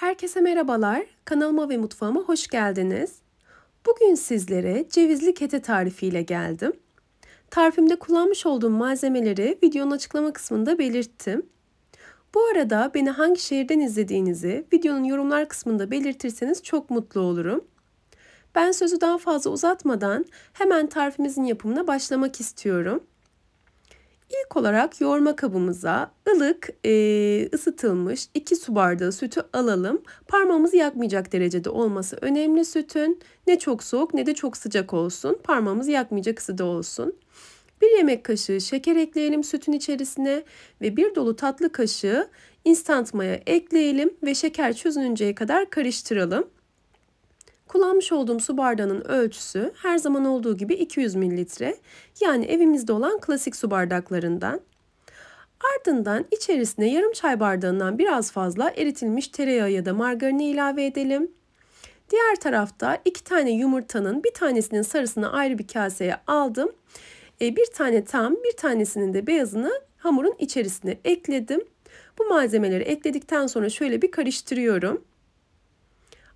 Herkese merhabalar. Kanalıma ve mutfağıma hoş geldiniz. Bugün sizlere cevizli kete tarifiyle geldim. Tarifimde kullanmış olduğum malzemeleri videonun açıklama kısmında belirttim. Bu arada beni hangi şehirden izlediğinizi videonun yorumlar kısmında belirtirseniz çok mutlu olurum. Ben sözü daha fazla uzatmadan hemen tarifimizin yapımına başlamak istiyorum. İlk olarak yoğurma kabımıza ılık ısıtılmış 2 su bardağı sütü alalım. Parmağımızı yakmayacak derecede olması önemli sütün. Ne çok soğuk ne de çok sıcak olsun. Parmağımızı yakmayacak ısıda olsun. 1 yemek kaşığı şeker ekleyelim sütün içerisine ve 1 dolu tatlı kaşığı instant maya ekleyelim ve şeker çözününceye kadar karıştıralım. Kullanmış olduğum su bardağının ölçüsü her zaman olduğu gibi 200 mililitre. Yani evimizde olan klasik su bardaklarından. Ardından içerisine yarım çay bardağından biraz fazla eritilmiş tereyağı ya da margarini ilave edelim. Diğer tarafta 2 tane yumurtanın bir tanesinin sarısını ayrı bir kaseye aldım. Bir tane tam, bir tanesinin de beyazını hamurun içerisine ekledim. Bu malzemeleri ekledikten sonra şöyle bir karıştırıyorum.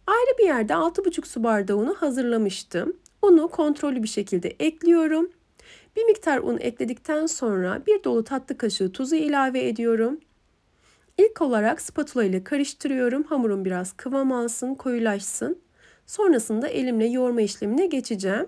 Ayrı bir yerde 6,5 su bardağı unu hazırlamıştım. Unu kontrollü bir şekilde ekliyorum. Bir miktar un ekledikten sonra 1 dolu tatlı kaşığı tuzu ilave ediyorum. İlk olarak spatula ile karıştırıyorum. Hamurum biraz kıvam alsın, koyulaşsın. Sonrasında elimle yoğurma işlemine geçeceğim.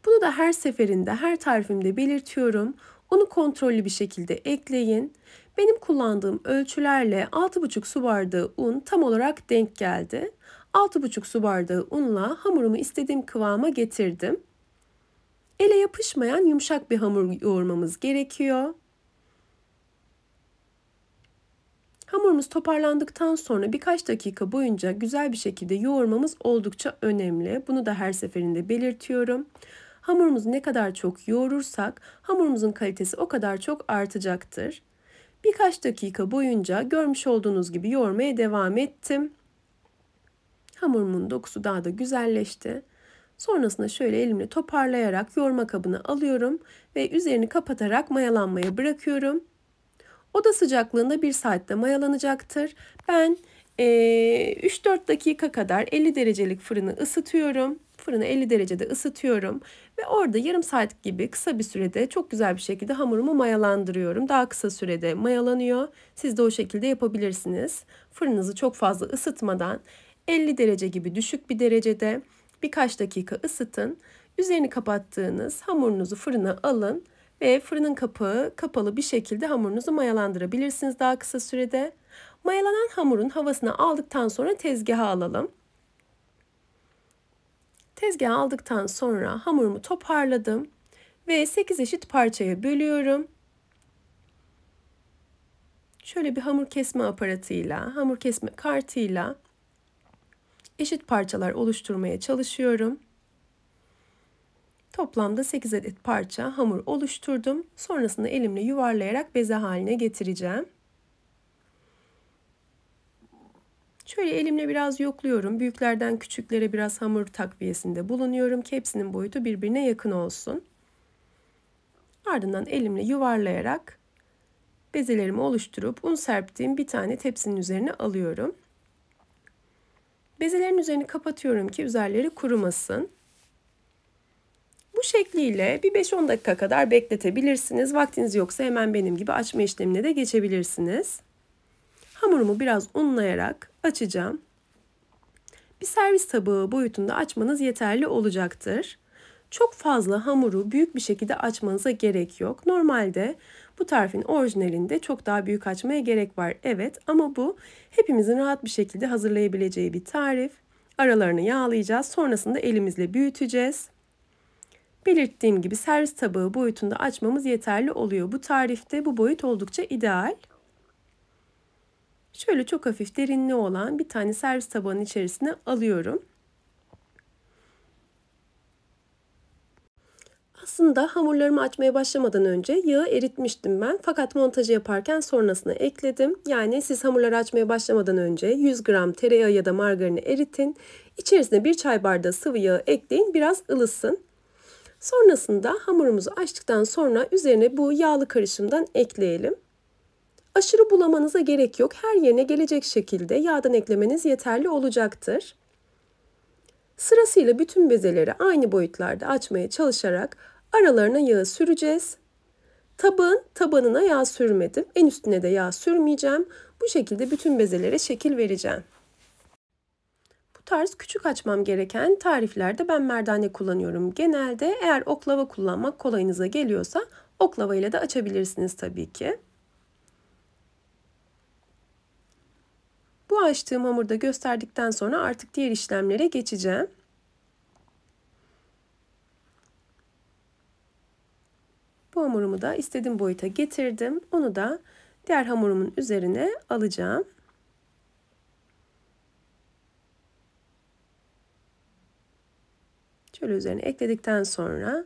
Bunu da her seferinde, her tarifimde belirtiyorum. Unu kontrollü bir şekilde ekleyin. Benim kullandığım ölçülerle 6,5 su bardağı un tam olarak denk geldi. 6,5 su bardağı unla hamurumu istediğim kıvama getirdim. Ele yapışmayan yumuşak bir hamur yoğurmamız gerekiyor. Hamurumuz toparlandıktan sonra birkaç dakika boyunca güzel bir şekilde yoğurmamız oldukça önemli. Bunu da her seferinde belirtiyorum. Hamurumuzu ne kadar çok yoğurursak hamurumuzun kalitesi o kadar çok artacaktır. Birkaç dakika boyunca görmüş olduğunuz gibi yoğurmaya devam ettim. Hamurumun dokusu daha da güzelleşti. Sonrasında şöyle elimle toparlayarak yoğurma kabına alıyorum ve üzerini kapatarak mayalanmaya bırakıyorum. Oda sıcaklığında 1 saatte mayalanacaktır. Ben 3-4 dakika kadar 50 derecelik fırını ısıtıyorum. Fırını 50 derecede ısıtıyorum ve orada yarım saat gibi kısa bir sürede çok güzel bir şekilde hamurumu mayalandırıyorum. Daha kısa sürede mayalanıyor. Siz de o şekilde yapabilirsiniz. Fırınınızı çok fazla ısıtmadan 50 derece gibi düşük bir derecede birkaç dakika ısıtın. Üzerini kapattığınız hamurunuzu fırına alın ve fırının kapağı kapalı bir şekilde hamurunuzu mayalandırabilirsiniz daha kısa sürede. Mayalanan hamurun havasını aldıktan sonra tezgaha alalım. Tezgaha aldıktan sonra hamurumu toparladım ve 8 eşit parçaya bölüyorum. Şöyle bir hamur kesme aparatıyla, hamur kesme kartıyla eşit parçalar oluşturmaya çalışıyorum. Toplamda 8 adet parça hamur oluşturdum. Sonrasında elimle yuvarlayarak beze haline getireceğim. Şöyle elimle biraz yokluyorum. Büyüklerden küçüklere biraz hamur takviyesinde bulunuyorum ki hepsinin boyutu birbirine yakın olsun. Ardından elimle yuvarlayarak bezelerimi oluşturup un serptiğim bir tane tepsinin üzerine alıyorum. Bezelerin üzerini kapatıyorum ki üzerleri kurumasın. Bu şekliyle bir 5-10 dakika kadar bekletebilirsiniz. Vaktiniz yoksa hemen benim gibi açma işlemine de geçebilirsiniz. Hamurumu biraz unlayarak açacağım. Bir servis tabağı boyutunda açmanız yeterli olacaktır. Çok fazla hamuru büyük bir şekilde açmanıza gerek yok. Normalde bu tarifin orijinalinde çok daha büyük açmaya gerek var. Evet, ama bu hepimizin rahat bir şekilde hazırlayabileceği bir tarif. Aralarını yağlayacağız. Sonrasında elimizle büyüteceğiz. Belirttiğim gibi servis tabağı boyutunda açmamız yeterli oluyor. Bu tarifte bu boyut oldukça ideal. Şöyle çok hafif derinliği olan bir tane servis tabağının içerisine alıyorum. Aslında hamurlarımı açmaya başlamadan önce yağı eritmiştim ben. Fakat montajı yaparken sonrasına ekledim. Yani siz hamurları açmaya başlamadan önce 100 gram tereyağı ya da margarini eritin. İçerisine 1 çay bardağı sıvı yağı ekleyin. Biraz ılısın. Sonrasında hamurumuzu açtıktan sonra üzerine bu yağlı karışımdan ekleyelim. Aşırı bulamanıza gerek yok. Her yerine gelecek şekilde yağdan eklemeniz yeterli olacaktır. Sırasıyla bütün bezeleri aynı boyutlarda açmaya çalışarak aralarına yağı süreceğiz. Tabağın tabanına yağ sürmedim. En üstüne de yağ sürmeyeceğim. Bu şekilde bütün bezelere şekil vereceğim. Bu tarz küçük açmam gereken tariflerde ben merdane kullanıyorum. Genelde eğer oklava kullanmak kolayınıza geliyorsa oklava ile de açabilirsiniz tabii ki. Bu açtığım hamurda gösterdikten sonra artık diğer işlemlere geçeceğim. Bu hamurumu da istediğim boyuta getirdim. Onu da diğer hamurumun üzerine alacağım. Şöyle üzerine ekledikten sonra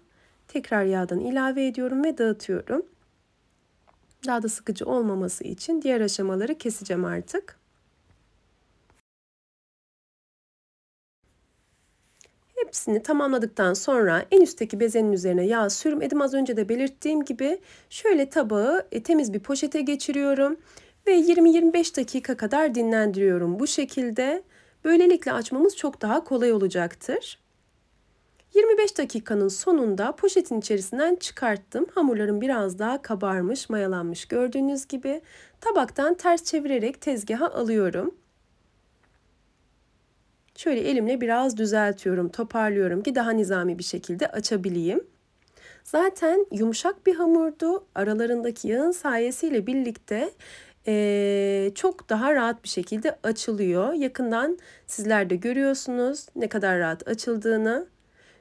tekrar yağdan ilave ediyorum ve dağıtıyorum. Daha da sıkıcı olmaması için diğer aşamaları keseceğim artık. Hepsini tamamladıktan sonra en üstteki bezenin üzerine yağ sürmedim. Az önce de belirttiğim gibi şöyle tabağı temiz bir poşete geçiriyorum ve 20-25 dakika kadar dinlendiriyorum. Bu şekilde böylelikle açmamız çok daha kolay olacaktır. 25 dakikanın sonunda poşetin içerisinden çıkarttım. Hamurlarım biraz daha kabarmış, mayalanmış gördüğünüz gibi. Tabaktan ters çevirerek tezgaha alıyorum. Şöyle elimle biraz düzeltiyorum, toparlıyorum ki daha nizami bir şekilde açabileyim. Zaten yumuşak bir hamurdu. Aralarındaki yağın sayesiyle birlikte çok daha rahat bir şekilde açılıyor. Yakından sizler de görüyorsunuz ne kadar rahat açıldığını.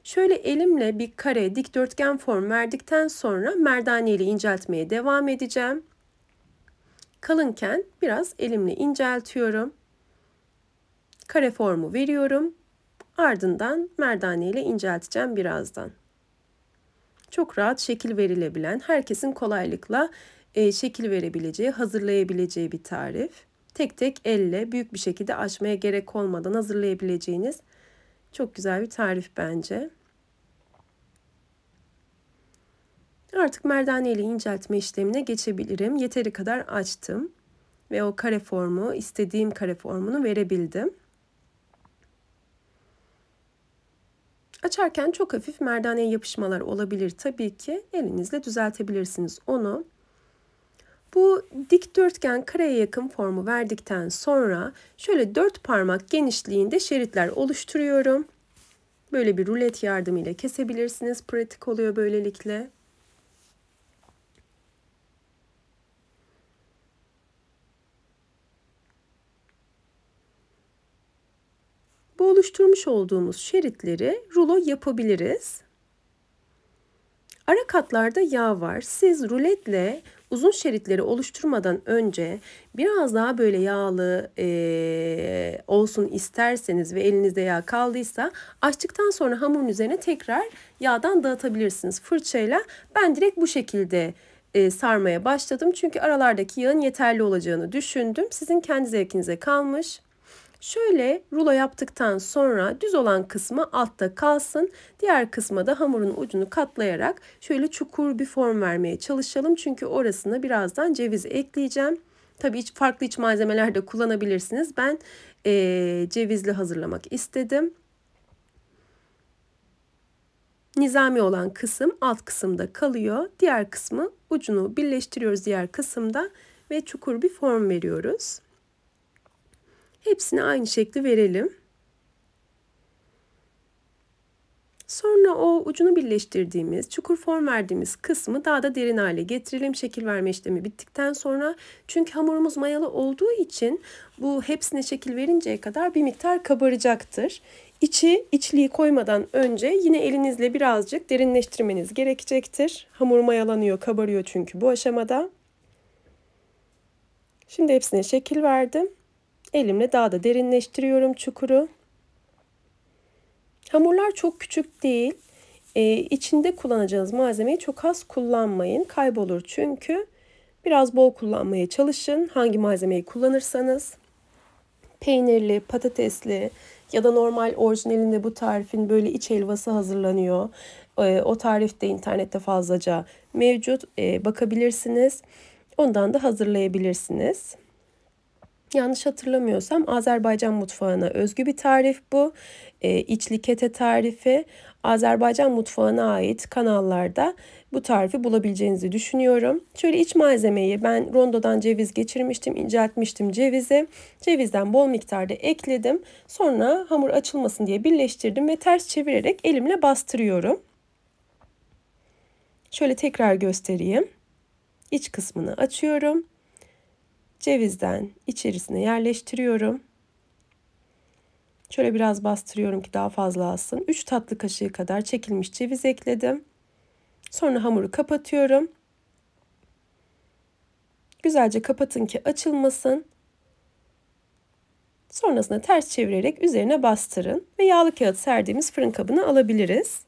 Şöyle elimle bir kare, dikdörtgen form verdikten sonra merdane ile inceltmeye devam edeceğim. Kalınken biraz elimle inceltiyorum. Kare formu veriyorum. Ardından merdane ile incelteceğim birazdan. Çok rahat şekil verilebilen, herkesin kolaylıkla şekil verebileceği, hazırlayabileceği bir tarif. Tek tek elle büyük bir şekilde açmaya gerek olmadan hazırlayabileceğiniz çok güzel bir tarif bence. Artık merdane ile inceltme işlemine geçebilirim. Yeteri kadar açtım ve o kare formu, istediğim kare formunu verebildim. Açarken çok hafif merdaneye yapışmalar olabilir tabii ki. Elinizle düzeltebilirsiniz onu. Bu dikdörtgen kareye yakın formu verdikten sonra şöyle 4 parmak genişliğinde şeritler oluşturuyorum. Böyle bir rulet yardımıyla kesebilirsiniz. Pratik oluyor böylelikle. Bu oluşturmuş olduğumuz şeritleri rulo yapabiliriz. Ara katlarda yağ var. Siz ruletle uzun şeritleri oluşturmadan önce biraz daha böyle yağlı olsun isterseniz ve elinizde yağ kaldıysa açtıktan sonra hamurun üzerine tekrar yağdan dağıtabilirsiniz fırçayla. Ben direkt bu şekilde sarmaya başladım. Çünkü aralardaki yağın yeterli olacağını düşündüm. Sizin kendi zevkinize kalmış. Şöyle rulo yaptıktan sonra düz olan kısmı altta kalsın. Diğer kısma da hamurun ucunu katlayarak şöyle çukur bir form vermeye çalışalım. Çünkü orasına birazdan ceviz ekleyeceğim. Tabii farklı iç malzemeler de kullanabilirsiniz. Ben cevizli hazırlamak istedim. Nizami olan kısım alt kısımda kalıyor. Diğer kısmı ucunu birleştiriyoruz diğer kısımda ve çukur bir form veriyoruz. Hepsine aynı şekli verelim. Sonra o ucunu birleştirdiğimiz, çukur form verdiğimiz kısmı daha da derin hale getirelim. Şekil verme işlemi bittikten sonra. Çünkü hamurumuz mayalı olduğu için bu hepsine şekil verinceye kadar bir miktar kabaracaktır. İçliği koymadan önce yine elinizle birazcık derinleştirmeniz gerekecektir. Hamur mayalanıyor, kabarıyor çünkü bu aşamada. Şimdi hepsine şekil verdim. Elimle daha da derinleştiriyorum çukuru. Hamurlar çok küçük değil. İçinde kullanacağınız malzemeyi çok az kullanmayın. Kaybolur çünkü. Biraz bol kullanmaya çalışın. Hangi malzemeyi kullanırsanız. Peynirli, patatesli ya da normal orijinalinde bu tarifin böyle iç helvası hazırlanıyor. O tarif de internette fazlaca mevcut. Bakabilirsiniz. Ondan da hazırlayabilirsiniz. Yanlış hatırlamıyorsam Azerbaycan mutfağına özgü bir tarif bu. İçli kete tarifi. Azerbaycan mutfağına ait kanallarda bu tarifi bulabileceğinizi düşünüyorum. Şöyle iç malzemeyi ben rondodan ceviz geçirmiştim, inceltmiştim cevizi. Cevizden bol miktarda ekledim. Sonra hamur açılmasın diye birleştirdim ve ters çevirerek elimle bastırıyorum. Şöyle tekrar göstereyim. İç kısmını açıyorum. Cevizden içerisine yerleştiriyorum. Şöyle biraz bastırıyorum ki daha fazla alsın. 3 tatlı kaşığı kadar çekilmiş ceviz ekledim. Sonra hamuru kapatıyorum. Güzelce kapatın ki açılmasın. Sonrasında ters çevirerek üzerine bastırın ve yağlı kağıt serdiğimiz fırın kabına alabiliriz.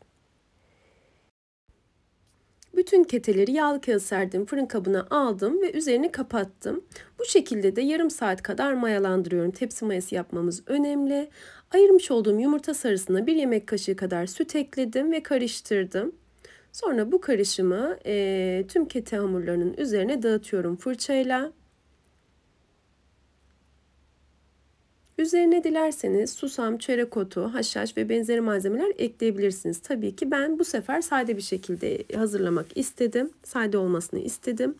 Bütün keteleri yağlı kağıt serdiğim fırın kabına aldım ve üzerini kapattım. Bu şekilde de yarım saat kadar mayalandırıyorum. Tepsi mayası yapmamız önemli. Ayırmış olduğum yumurta sarısına 1 yemek kaşığı kadar süt ekledim ve karıştırdım. Sonra bu karışımı tüm kete hamurlarının üzerine dağıtıyorum fırçayla. Üzerine dilerseniz susam, çörek otu, haşhaş ve benzeri malzemeler ekleyebilirsiniz. Tabii ki ben bu sefer sade bir şekilde hazırlamak istedim. Sade olmasını istedim.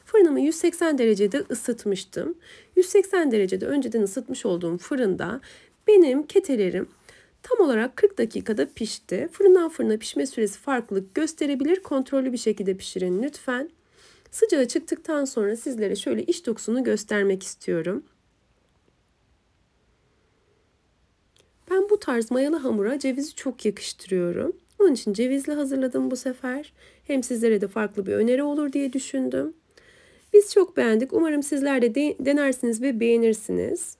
Fırınımı 180 derecede ısıtmıştım. 180 derecede önceden ısıtmış olduğum fırında benim ketelerim tam olarak 40 dakikada pişti. Fırından fırına pişme süresi farklılık gösterebilir. Kontrollü bir şekilde pişirin lütfen. Sıcağı çıktıktan sonra sizlere şöyle iç dokusunu göstermek istiyorum. Ben bu tarz mayalı hamura cevizi çok yakıştırıyorum. Onun için cevizli hazırladım bu sefer. Hem sizlere de farklı bir öneri olur diye düşündüm. Biz çok beğendik. Umarım sizler de denersiniz ve beğenirsiniz.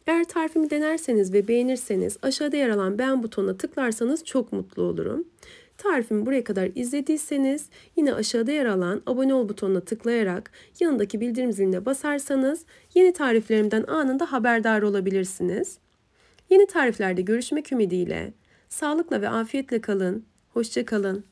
Eğer tarifimi denerseniz ve beğenirseniz aşağıda yer alan beğen butonuna tıklarsanız çok mutlu olurum. Tarifimi buraya kadar izlediyseniz yine aşağıda yer alan abone ol butonuna tıklayarak yanındaki bildirim ziline basarsanız yeni tariflerimden anında haberdar olabilirsiniz. Yeni tariflerde görüşmek ümidiyle. Sağlıkla ve afiyetle kalın. Hoşça kalın.